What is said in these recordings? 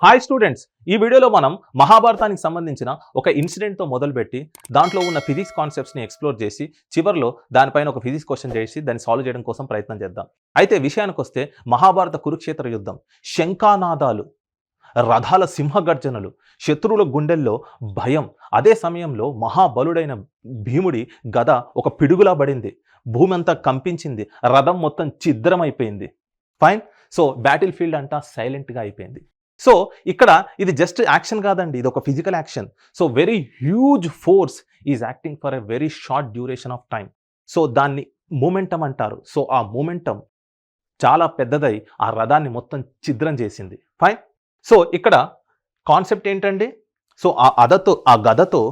Hi students, ఈ వీడియోలో మనం మహాభారతానికి సంబంధించిన ఒక ఇన్సిడెంట్తో మొదలుపెట్టి దాంట్లో ఉన్న ఫిజిక్స్ కాన్సెప్ట్స్ని ఎక్స్ప్లోర్ చేసి చివరిలో దానిపైన ఒక ఫిజిక్స్ క్వశ్చన్ చేసి దాన్ని సాల్వ్ చేయడం కోసం ప్రయత్నం చేద్దాం. అయితే విషయానికి వస్తే మహాభారత కురుక్షేత్ర యుద్ధం, శంఖానాదాలు, రథాల సింహగర్జనలు, శత్రువుల గుండెల్లో భయం. అదే సమయంలో మహాబలుడైన భీముడి గద ఒక పిడుగులా పడింది, భూమి అంతా కంపించింది, రథం మొత్తం ఛిద్రమైపోయింది. ఫైన్. సో బ్యాటిల్ ఫీల్డ్ అంతా సైలెంట్గా అయిపోయింది. సో ఇక్కడ ఇది జస్ట్ యాక్షన్ కాదండి, ఇది ఒక physical action. So very huge force is acting for a very short duration of time. So దాన్ని మూమెంటం అంటారు. సో ఆ మూమెంటం చాలా పెద్దదై ఆ రథాన్ని మొత్తం ఛిద్రం చేసింది. ఫైన్. సో ఇక్కడ కాన్సెప్ట్ ఏంటండి? సో ఆ గదతో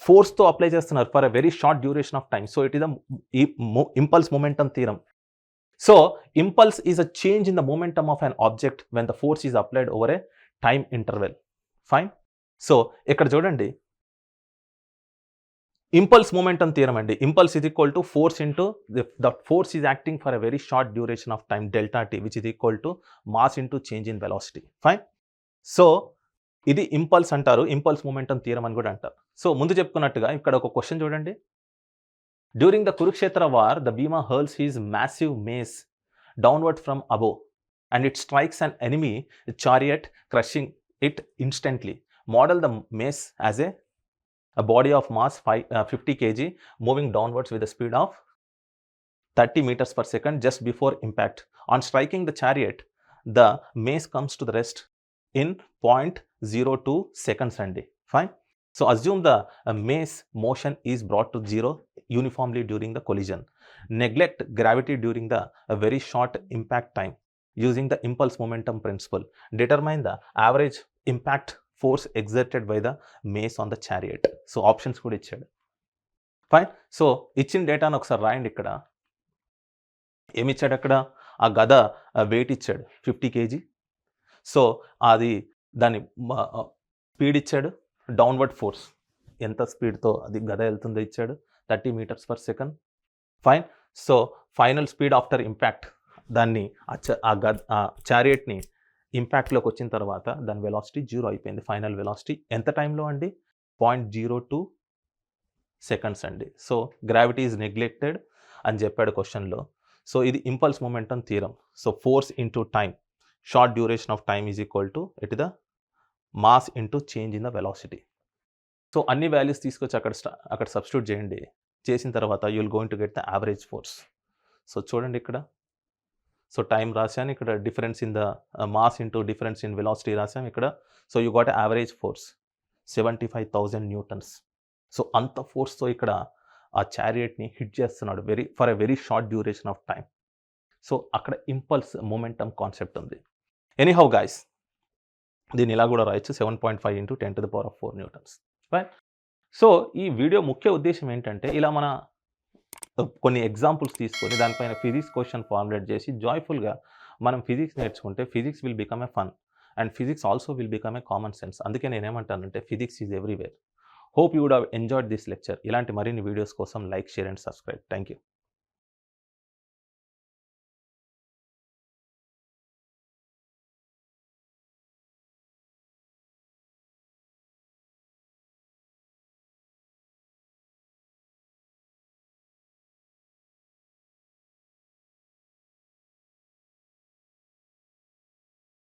ఫోర్స్తో అప్లై చేస్తున్నారు for a very short duration of time. So it is impulse momentum theorem. So, impulse is a change in the momentum of an object when the force is applied over a time interval. Fine. So, ఇక్కడ చూడండి, impulse momentum theorem అండి. Impulse is equal to force into the force is acting for a very short duration of time, delta t, which is equal to mass into change in velocity. Fine. So, ఇది impulse అంటారు, impulse momentum theorem అని కూడా అంటారు. So ముందు చెప్పుకున్నట్టుగా ఇక్కడ ఒక question చూడండి. During the Kurukshetra war, the Bhima hurls his massive mace downward from above and it strikes an enemy chariot, crushing it instantly. Model the mace as a body of mass 50 kg moving downwards with a speed of 30 meters per second just before impact. On striking the chariot, the mace comes to the rest in 0.02 seconds. Fine. So assume the mace motion is brought to zero uniformly during the collision. Neglect gravity during the very short impact time using the impulse momentum principle. Determine the average impact force exerted by the mace on the chariot. So options కూడా ఇచ్చాడు. Fine. So ఇచ్చిన డేటాను ఒకసారి రాయండి. ఇక్కడ ఏమి ఇచ్చాడు? అక్కడ ఆ గద వెయిట్ ఇచ్చాడు 50 kg. సో అది దాని స్పీడ్ ఇచ్చాడు, డౌన్వర్డ్ ఫోర్స్ ఎంత స్పీడ్తో అది గద వెళ్తుందో ఇచ్చాడు, 30 meters per second. Fine. So final speed after impact, దాన్ని ఆ చారియట్ని ఇంపాక్ట్లోకి వచ్చిన తర్వాత దాని వెలాసిటీ 0 అయిపోయింది. ఫైనల్ వెలాసిటీ ఎంత టైంలో అండి? 0.02 seconds అండి. సో గ్రావిటీ ఈజ్ నెగ్లెక్టెడ్ అని చెప్పాడు క్వశ్చన్లో. సో ఇది impulse momentum theorem. So force into time, short duration of time is equal to it the mass into change in the velocity. So అన్ని values తీసుకొచ్చి అక్కడ సబ్స్టిట్యూట్ చేయండి. చేసిన తర్వాత you will going to get the average force. So చూడండి ఇక్కడ, so time రాశాను, ఇక్కడ difference in the mass into difference in velocity రాశాను ఇక్కడ. So you got average force 75,000 newtons. సో అంత ఫోర్స్తో ఇక్కడ ఆ చారియట్ని హిట్ చేస్తున్నాడు for a very short duration of time. So అక్కడ ఇంపల్స్ మొమెంటం కాన్సెప్ట్ ఉంది. ఎనీహౌ గైస్, దీన్ని ఇలా కూడా రాయొచ్చు, 7.5 into 10⁴ న్యూటన్స్. రైట్. సో ఈ వీడియో ముఖ్య ఉద్దేశం ఏంటంటే, ఇలా మన కొన్ని ఎగ్జాంపుల్స్ తీసుకొని దానిపైన ఫిజిక్స్ క్వశ్చన్ ఫార్ములేట్ చేసి జాయ్ఫుల్గా మనం ఫిజిక్స్ నేర్చుకుంటే physics will become a fun and physics also will become a common sense. అందుకే నేనేమంటానంటే physics is everywhere. Hope you would have enjoyed this lecture. ఇలాంటి మరిన్ని వీడియోస్ కోసం like, share and subscribe. Thank you.